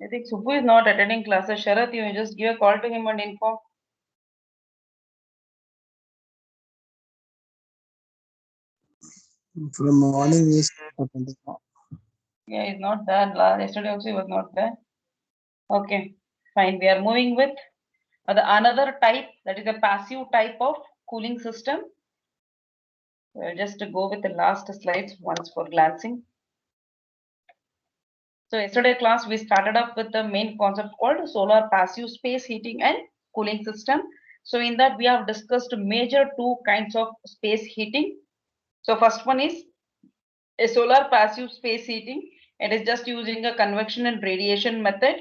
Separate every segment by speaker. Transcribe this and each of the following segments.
Speaker 1: I think Subbu is not attending classes. Sharath, you just give a call to him and inform.
Speaker 2: From morning is attending.
Speaker 1: Yeah, he's not there. Yesterday also he was not there. Okay, fine. We are moving with another type, that is a passive type of cooling system. Just to go with the last slides once for glancing. So yesterday class we started up with the main concept called solar passive space heating and cooling system. So in that we have discussed major two kinds of space heating. So first one is a solar passive space heating. It is just using a convection and radiation method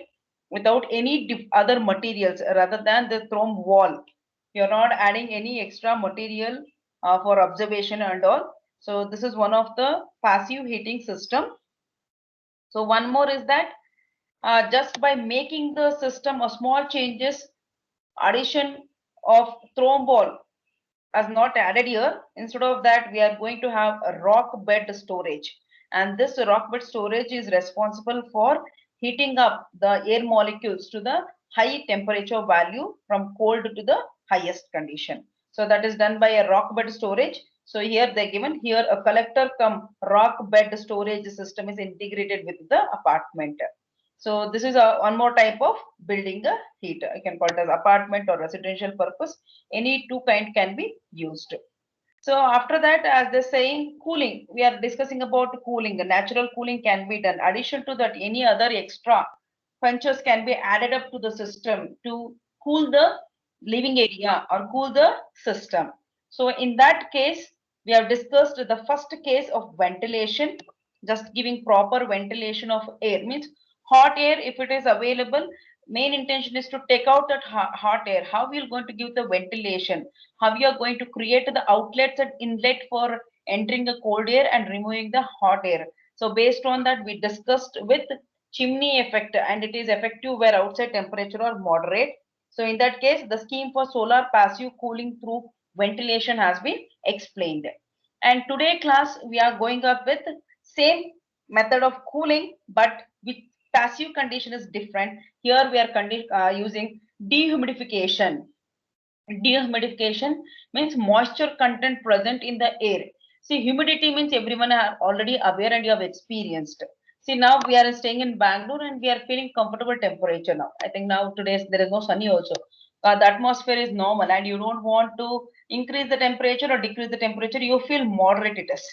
Speaker 1: without any other materials rather than the therm wall. You're not adding any extra material for observation and all. So this is one of the passive heating system. So one more is that just by making the system a small changes, addition of therm wall as not added here. Instead of that, we are going to have a rock bed storage. And this rock bed storage is responsible for heating up the air molecules to the high temperature value from cold to the highest condition. So that is done by a rock bed storage. So here they given here a collector cum rock bed storage system is integrated with the apartment. So this is one more type of building the heat. I can call it as apartment or residential purpose. Any two kind can be used. So after that, as they're saying, cooling. We are discussing about cooling. The natural cooling can be done. Addition to that, any other extra features can be added up to the system to cool the living area or cool the system. So in that case, we have discussed the first case of ventilation, just giving proper ventilation of air means hot air if it is available. Main intention is to take out that hot air. How we are going to give the ventilation? How you are going to create the outlets and inlet for entering the cold air and removing the hot air? So based on that, we discussed with chimney effect, and it is effective where outside temperature are moderate. So in that case, the scheme for solar passive cooling through ventilation has been explained. And today class, we are going up with same method of cooling, but with passive condition is different. Here we are using dehumidification. Dehumidification means moisture content present in the air. See, humidity means everyone are already aware and you have experienced. See, now we are staying in Bangalore and we are feeling comfortable temperature now. I think now today there is no sunny also. The atmosphere is normal and you don't want to increase the temperature or decrease the temperature. You feel moderate it is.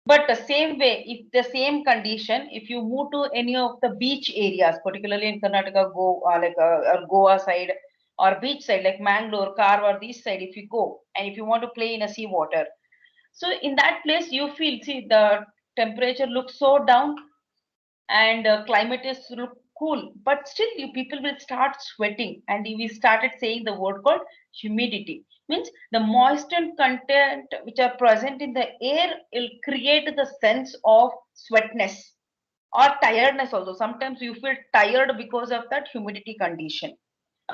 Speaker 1: But the same way, if the same condition, if you move to any of the beach areas, particularly in Karnataka, or Goa side or beach side like Mangalore, Karwar, this side, if you go and if you want to play in a sea water, so in that place you feel, see the temperature looks so down and climate is look cool, but still you people will start sweating and we started saying the word called humidity means the moisture content which are present in the air will create the sense of sweatness or tiredness also. Sometimes you feel tired because of that humidity condition.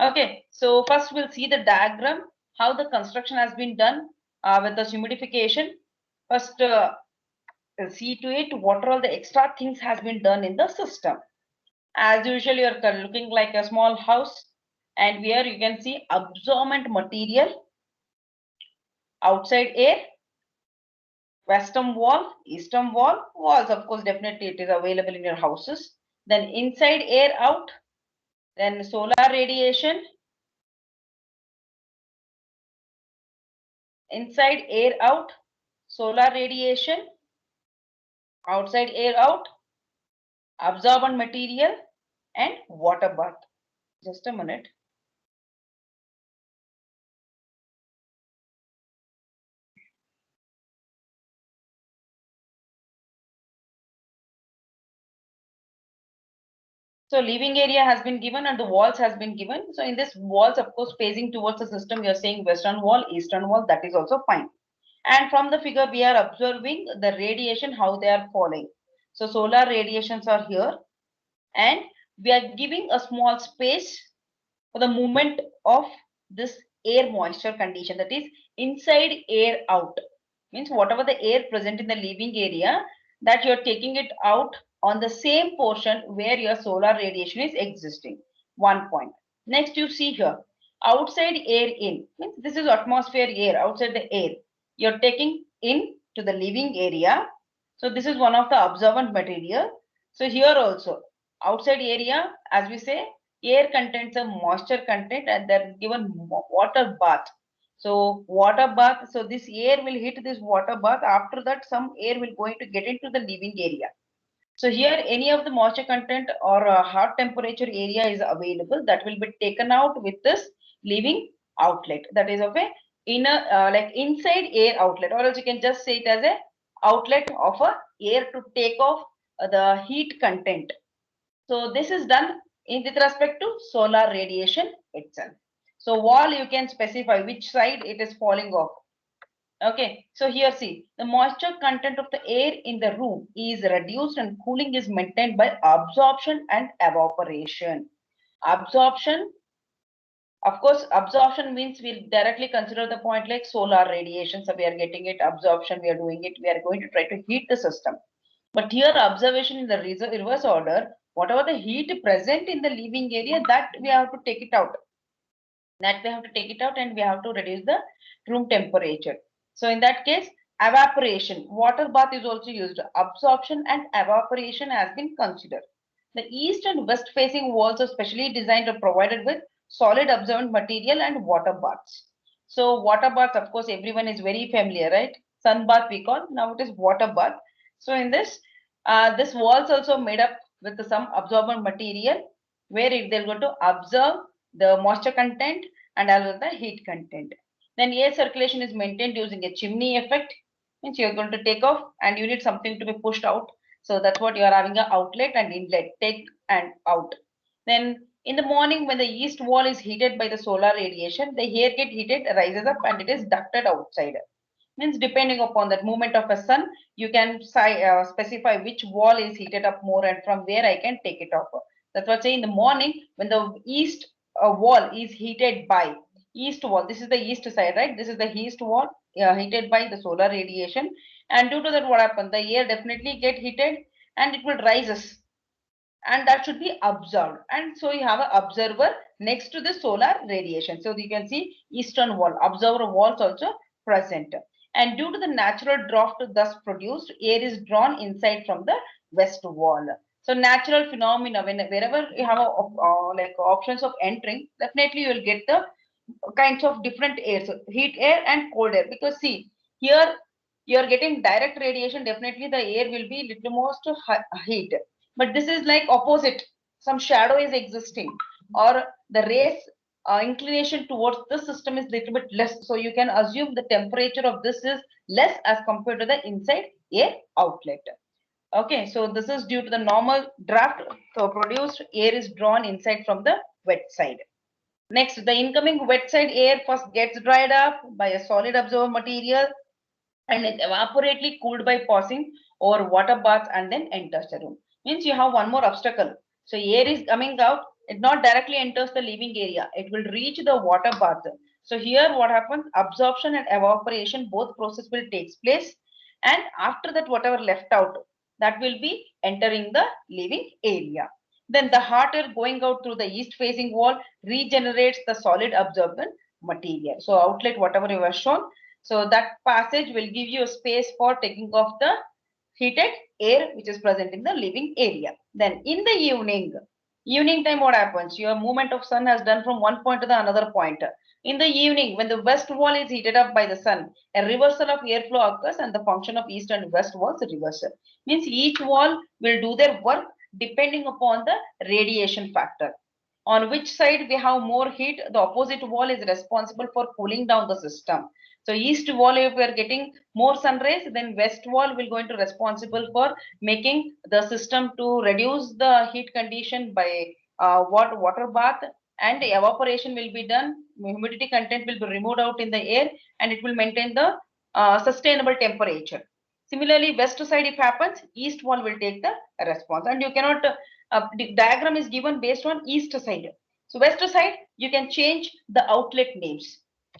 Speaker 1: Okay, so first we'll see the diagram, how the construction has been done with the humidification. First, see to it what all the extra things has been done in the system. As usual, you're looking like a small house, and here you can see absorbent material, outside air, western wall, eastern wall, walls of course definitely it is available in your houses. Then inside air out, then solar radiation, inside air out, solar radiation, outside air out, absorbent material, and water bath. Just a minute. So living area has been given and the walls has been given. So in this walls, of course, facing towards the system, we are saying western wall, eastern wall, that is also fine. And from the figure, we are observing the radiation, how they are falling. So solar radiations are here and we are giving a small space for the movement of this air moisture condition, that is inside air out. Means whatever the air present in the living area, that you're taking it out on the same portion where your solar radiation is existing. 1 point. Next, you see here, outside air in, means this is atmosphere air, outside the air. You're taking in to the living area. So this is one of the absorbent material. So here also, outside area, as we say, air contains a moisture content and they're given water bath. So water bath, so this air will hit this water bath. After that, some air will going to get into the living area. So here any of the moisture content or hot temperature area is available that will be taken out with this living outlet. That is of a inner like inside air outlet, or else you can just say it as a outlet of a air to take off the heat content. So this is done in with respect to solar radiation itself. So wall you can specify which side it is falling off. Okay, so here see, the moisture content of the air in the room is reduced and cooling is maintained by absorption and evaporation. Absorption, of course, absorption means we'll directly consider the point like solar radiation. So we are getting it, absorption, we are doing it, we are going to try to heat the system. But here observation in the reverse order, whatever the heat present in the living area, that we have to take it out. That we have to take it out and we have to reduce the room temperature. So in that case, evaporation, water bath is also used. Absorption and evaporation has been considered. The east and west facing walls are specially designed or provided with solid absorbent material and water baths. So water baths, of course, everyone is very familiar, right? Sun bath we call, now it is water bath. So in this walls also made up with some absorbent material where they're going to absorb the moisture content and also the heat content. Then air circulation is maintained using a chimney effect, means you're going to take off and you need something to be pushed out. So that's what you are having an outlet and inlet, take and out. Then in the morning when the east wall is heated by the solar radiation, the air get heated, rises up and it is ducted outside. Means depending upon that movement of a sun, you can specify which wall is heated up more and from where I can take it off. That's what I say in the morning when the east wall is heated by east wall. This is the east side, right? This is the east wall heated by the solar radiation. And due to that, what happens? The air definitely get heated and it will rises. And that should be observed. And so you have an observer next to the solar radiation. So you can see eastern wall, observer walls also present. And due to the natural draft thus produced, air is drawn inside from the west wall. So natural phenomena, wherever you have like options of entering, definitely you will get the kinds of different air, so heat air and cold air. Because see, here you are getting direct radiation, definitely the air will be little most heat. But this is like opposite, some shadow is existing or the rays inclination towards the system is little bit less. So you can assume the temperature of this is less as compared to the inside air outlet. Okay, so this is due to the normal draft. So produced air is drawn inside from the wet side. Next, the incoming wet side air first gets dried up by a solid absorber material and is evaporately cooled by passing over water baths and then enters the room. Means you have one more obstacle. So air is coming out, it not directly enters the living area. It will reach the water bath. So here what happens? Absorption and evaporation, both process will take place. And after that, whatever left out, that will be entering the living area. Then the hot air going out through the east facing wall regenerates the solid absorbent material. So outlet, whatever you have shown, so that passage will give you a space for taking off the heated air which is present in the living area. Then in the evening time what happens? Your movement of sun has done from one point to the another point. In the evening, when the west wall is heated up by the sun, a reversal of airflow occurs and the function of east and west walls reversal. Means each wall will do their work depending upon the radiation factor. On which side we have more heat, the opposite wall is responsible for cooling down the system. So east wall, if we are getting more sun rays, then west wall will going to responsible for making the system to reduce the heat condition by water bath, and the evaporation will be done. Humidity content will be removed out in the air and it will maintain the sustainable temperature. Similarly, west side if happens, east wall will take the response, and you cannot the diagram is given based on east side. So west side, you can change the outlet names.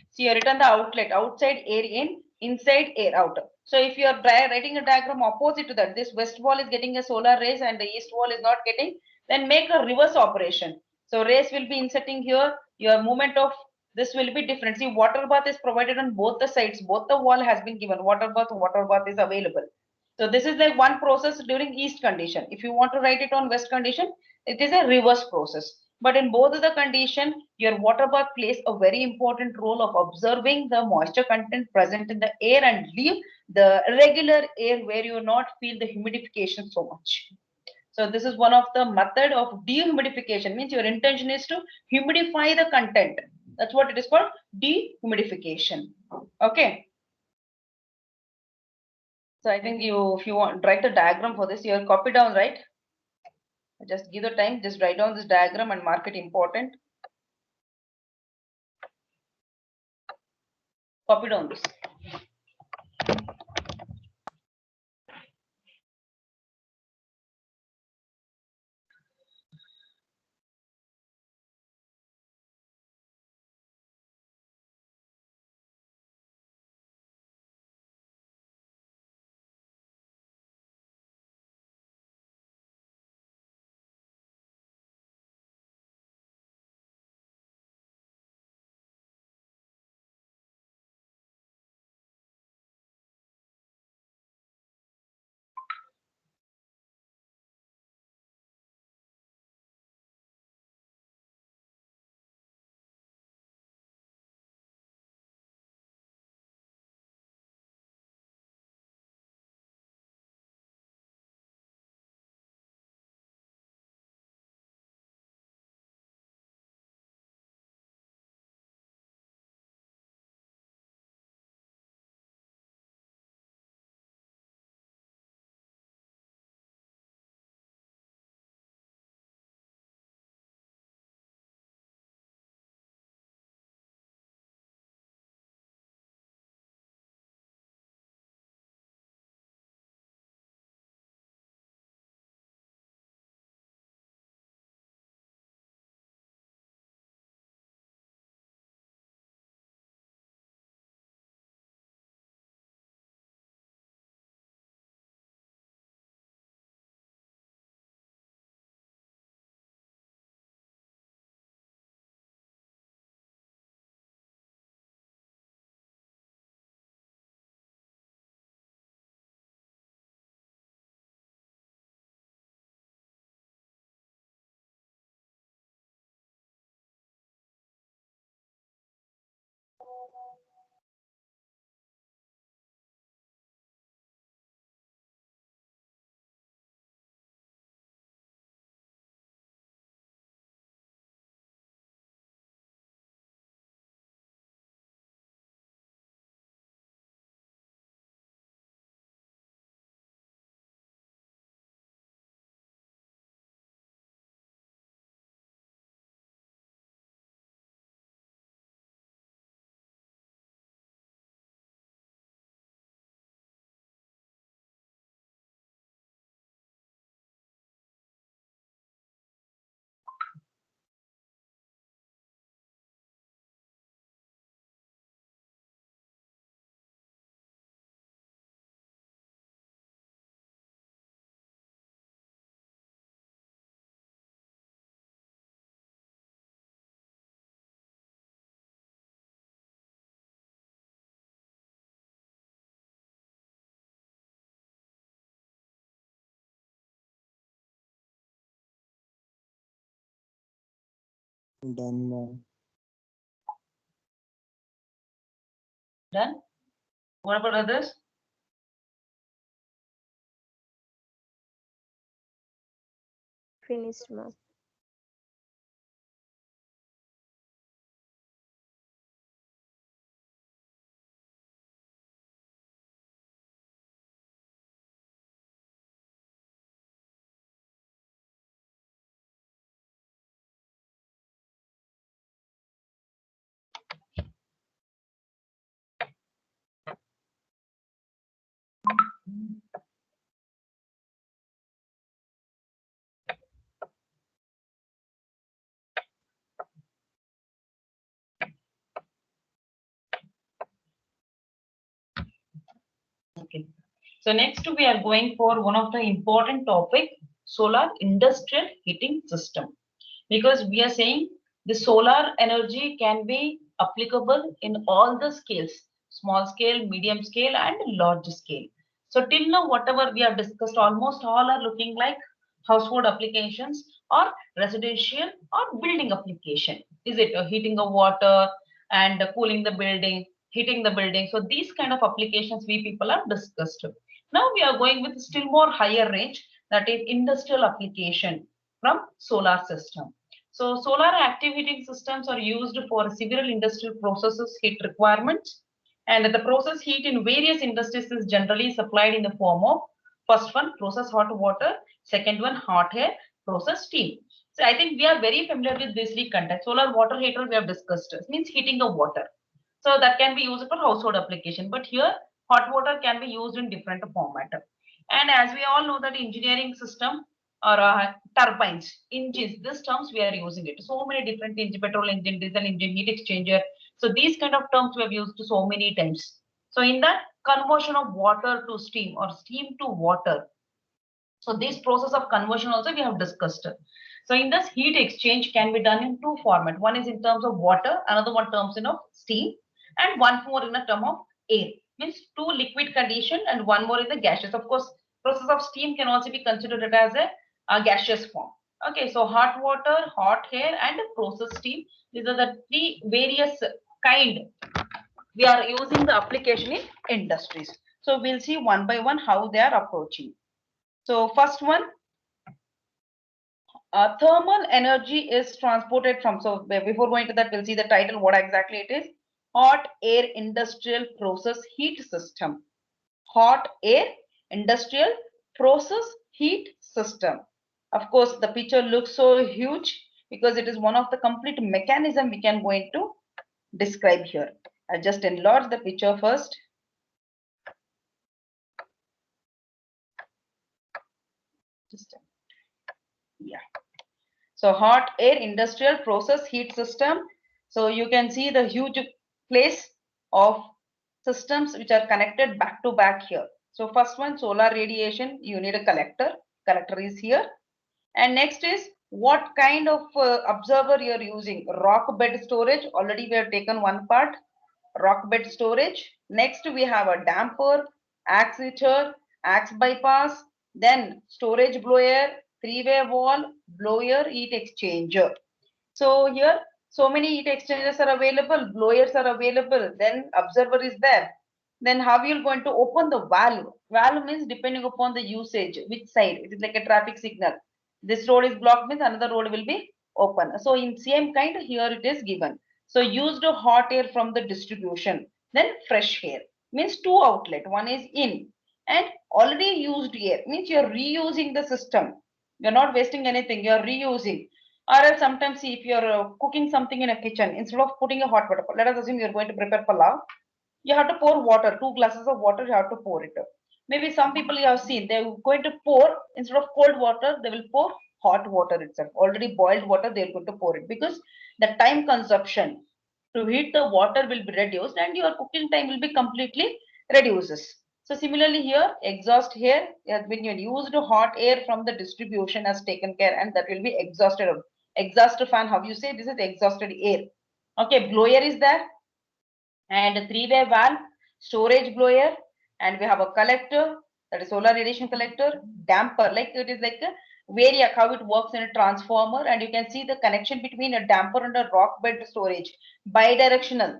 Speaker 1: So you written the outlet, outside air in, inside air out. So if you are writing a diagram opposite to that, this west wall is getting a solar rays and the east wall is not getting, then make a reverse operation. So rays will be inserting here, your movement of this will be different. See, water bath is provided on both the sides, both the wall has been given, water bath is available. So this is like one process during east condition. If you want to write it on west condition, it is a reverse process. But in both of the condition, your water bath plays a very important role of observing the moisture content present in the air and leave the regular air where you not feel the humidification so much. So this is one of the method of dehumidification, means your intention is to humidify the content. That's what it is called, dehumidification. Okay. So I think if you want write the diagram for this, you'll copy down, right? Just give the time, just write down this diagram and mark it important. Copy down this.
Speaker 2: Done, ma'am.
Speaker 1: Done. What about others?
Speaker 3: Finished, ma'am.
Speaker 1: Okay. So next we are going for one of the important topic, solar industrial heating system. Because we are saying the solar energy can be applicable in all the scales, small scale, medium scale and large scale. So till now whatever we have discussed, almost all are looking like household applications or residential or building application. Is it heating of water and cooling the building, heating the building? So these kind of applications we people have discussed. Now we are going with still more higher range, that is industrial application from solar system. So solar active heating systems are used for several industrial processes heat requirements, and the process heat in various industries is generally supplied in the form of first one process hot water, second one hot air, process steam. So I think we are very familiar with these three contexts. Solar water heater we have discussed, means heating the water. So that can be used for household application. But here hot water can be used in different format. And as we all know that engineering system or turbines, engines, these terms we are using it. So many different engine, petrol engine, diesel engine, heat exchanger. So these kind of terms we have used so many times. So in that conversion of water to steam or steam to water, so this process of conversion also we have discussed. So in this heat exchange can be done in two format. One is in terms of water, another one terms in of steam, and one more in a term of air. Means two liquid condition and one more in the gaseous. Of course, process of steam can also be considered as a gaseous form. Okay, so hot water, hot air, and process steam. These are the three various kind we are using the application in industries. So we'll see one by one how they are approaching. So first one, thermal energy is transported from, so before going to that, we'll see the title, what exactly it is. Hot air industrial process heat system. Hot air industrial process heat system. Of course, the picture looks so huge because it is one of the complete mechanism we can going to describe here. I'll just enlarge the picture first. Just, yeah. So hot air industrial process heat system. So you can see the huge place of systems which are connected back to back here. So first one, solar radiation, you need a collector. Collector is here. And next is what kind of observer you're using. Rock bed storage, already we have taken one part. Rock bed storage. Next we have a damper, axe heater, axe bypass, then storage blower, three-way wall, blower, heat exchanger. So here, so many heat exchangers are available, blowers are available, then observer is there. Then how you're going to open the valve? Valve means depending upon the usage, which side. It is like a traffic signal. This road is blocked means another road will be open. So in same kind, here it is given. So used hot air from the distribution, then fresh air means two outlet. One is in and already used air means you're reusing the system. You're not wasting anything. You're reusing. Or else sometimes see if you're cooking something in a kitchen, instead of putting a hot water, let us assume you're going to prepare palav, you have to pour water, 2 glasses of water, you have to pour it. Maybe some people you have seen, they're going to pour, instead of cold water, they will pour hot water itself. Already boiled water, they're going to pour it because the time consumption to heat the water will be reduced and your cooking time will be completely reduces. So similarly here, exhaust here, when you used hot air from the distribution has taken care and that will be exhausted. Exhaust fan, how you say this is exhausted air. Okay, blower is there and a three-way valve, storage blower, and we have a collector, that is solar radiation collector, damper, like it is like a variac, how it works in a transformer, and you can see the connection between a damper and a rock bed storage, bidirectional.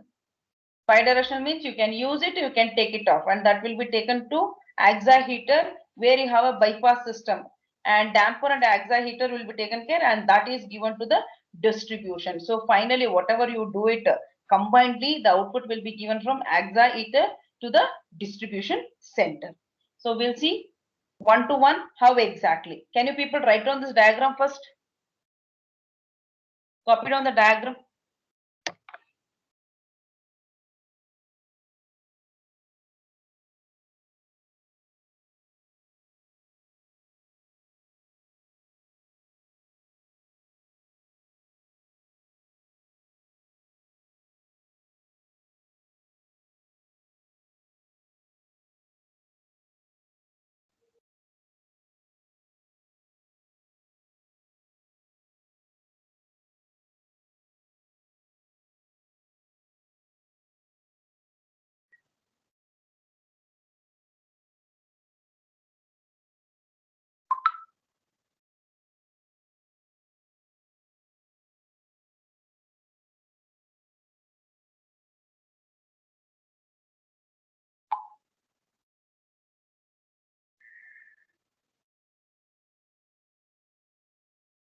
Speaker 1: Bidirectional means you can use it, you can take it off, and that will be taken to AXA heater where you have a bypass system. And damper and AXA heater will be taken care, and that is given to the distribution. So finally, whatever you do it combinedly, the output will be given from AXA heater to the distribution center. So we'll see one to one how exactly. Can you people write down this diagram first? Copy down the diagram.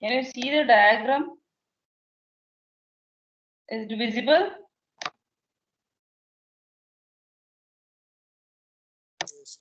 Speaker 1: Can you see the diagram? Is it visible?
Speaker 2: Yes,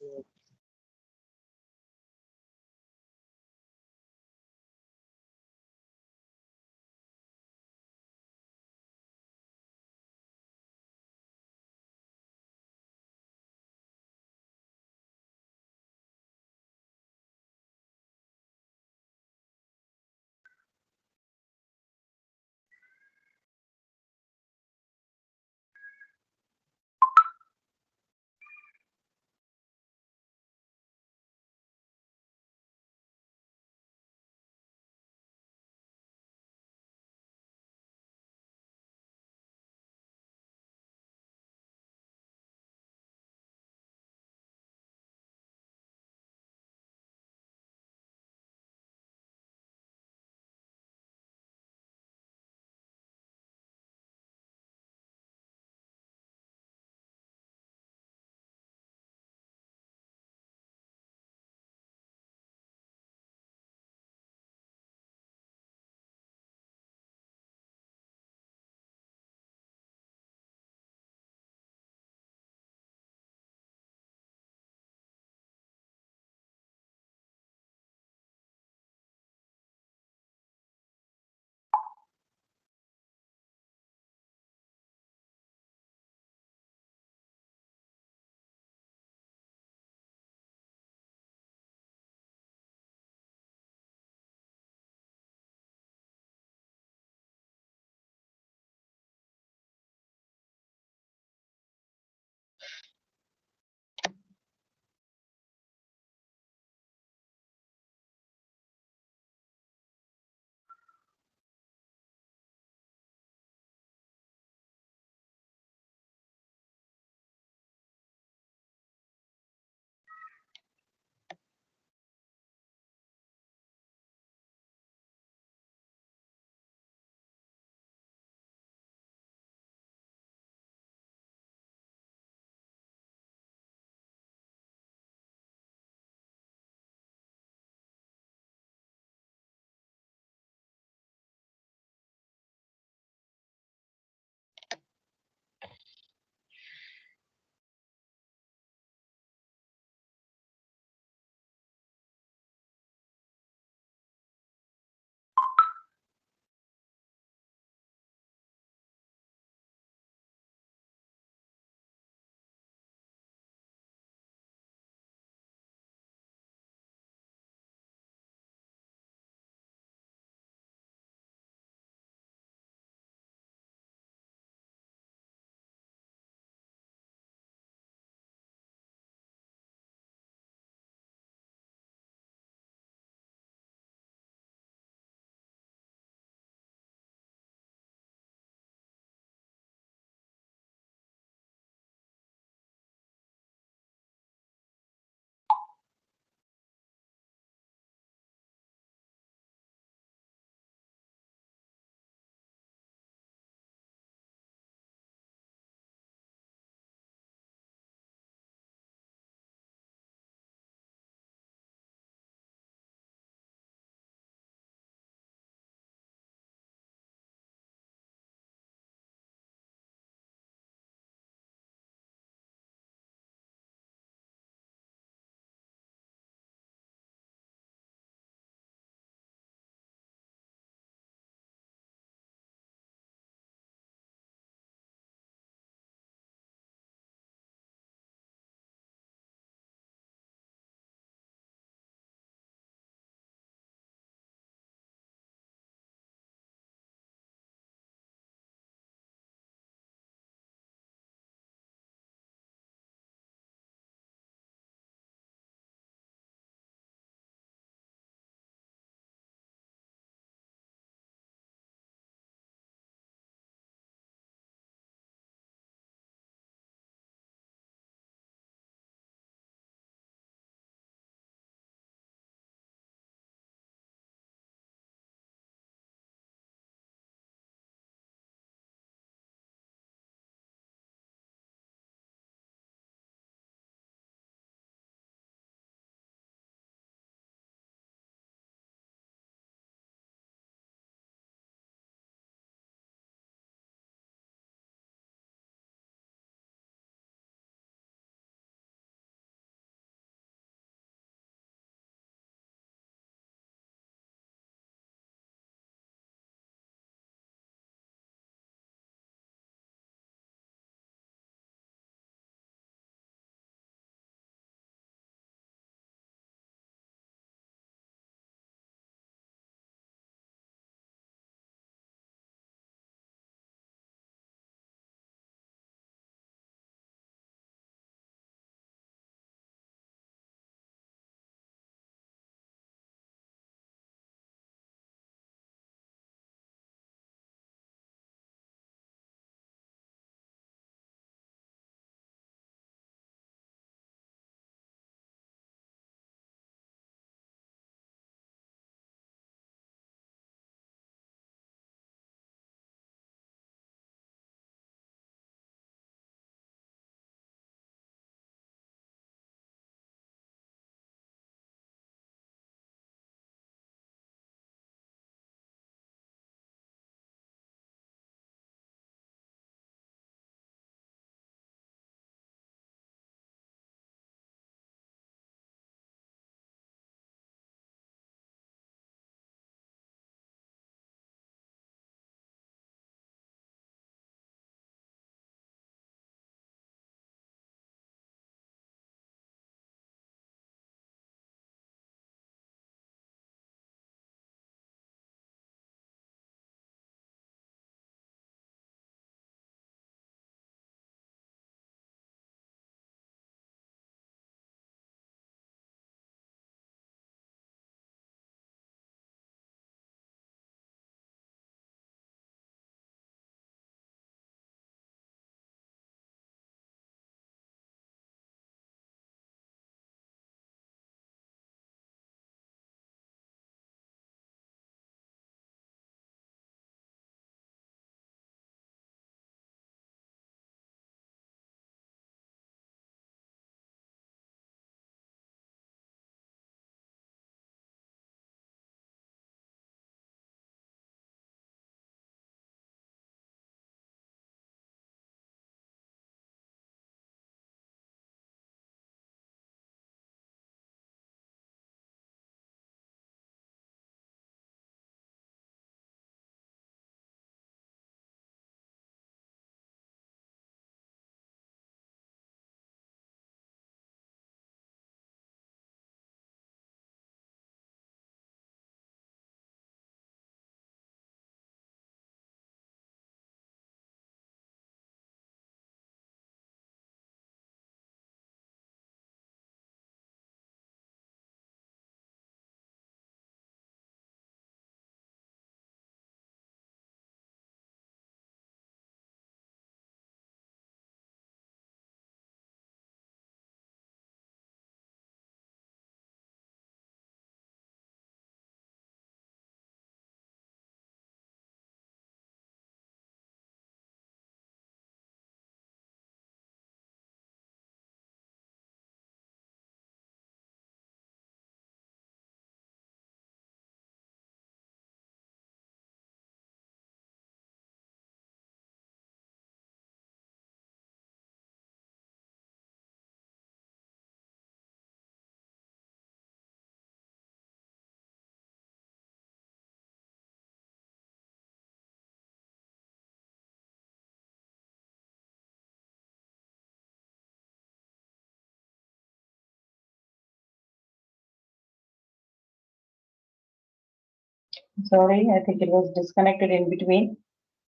Speaker 1: Sorry, I think it was disconnected in between.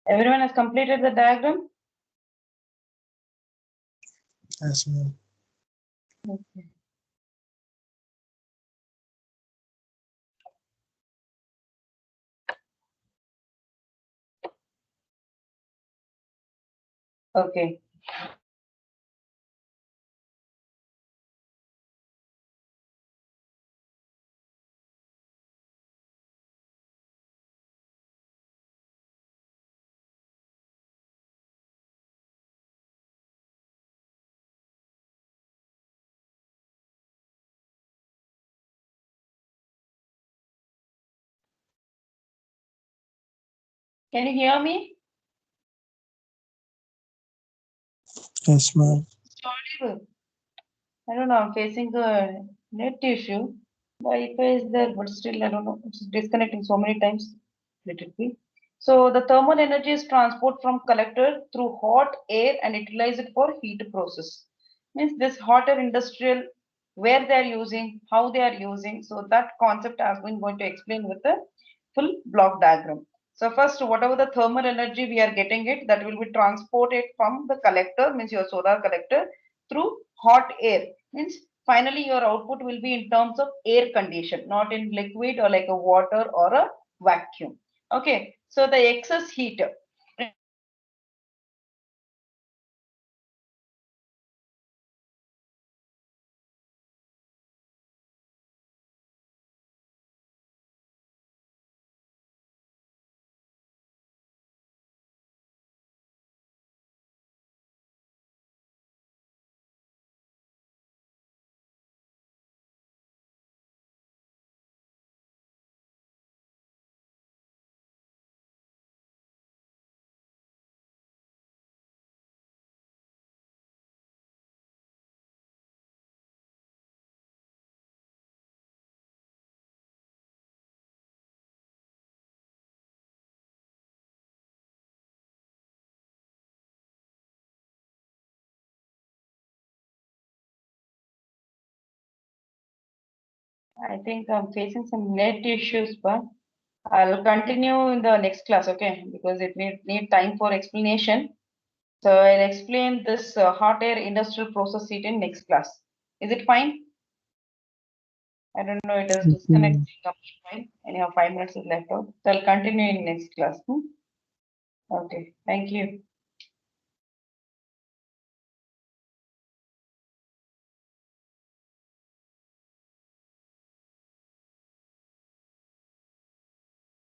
Speaker 1: Everyone has completed the diagram?
Speaker 2: Yes, ma'am.
Speaker 1: Okay. Okay. Can you hear me?
Speaker 2: Yes, ma'am.
Speaker 1: Audible. I don't know, I'm facing a net issue. Wi-Fi is there, but still I don't know. It's disconnecting so many times. Let it be. So the thermal energy is transport from collector through hot air and utilize it for heat process. Means this hot air industrial, where they are using, how they are using. So that concept I've been going to explain with the full block diagram. So first, whatever the thermal energy we are getting it, that will be transported from the collector, means your solar collector, through hot air. Means finally your output will be in terms of air condition, not in liquid or like a water or a vacuum. Okay, so the excess heat. I think I'm facing some net issues, but I'll continue in the next class, okay? Because it need time for explanation. So I'll explain this hot air industrial process heat in next class. Is it fine? I don't know, it is
Speaker 2: Yes,
Speaker 1: disconnecting.
Speaker 2: ma'am.
Speaker 1: Fine. Anyhow, 5 minutes is left out. So I'll continue in next class. Okay, thank you.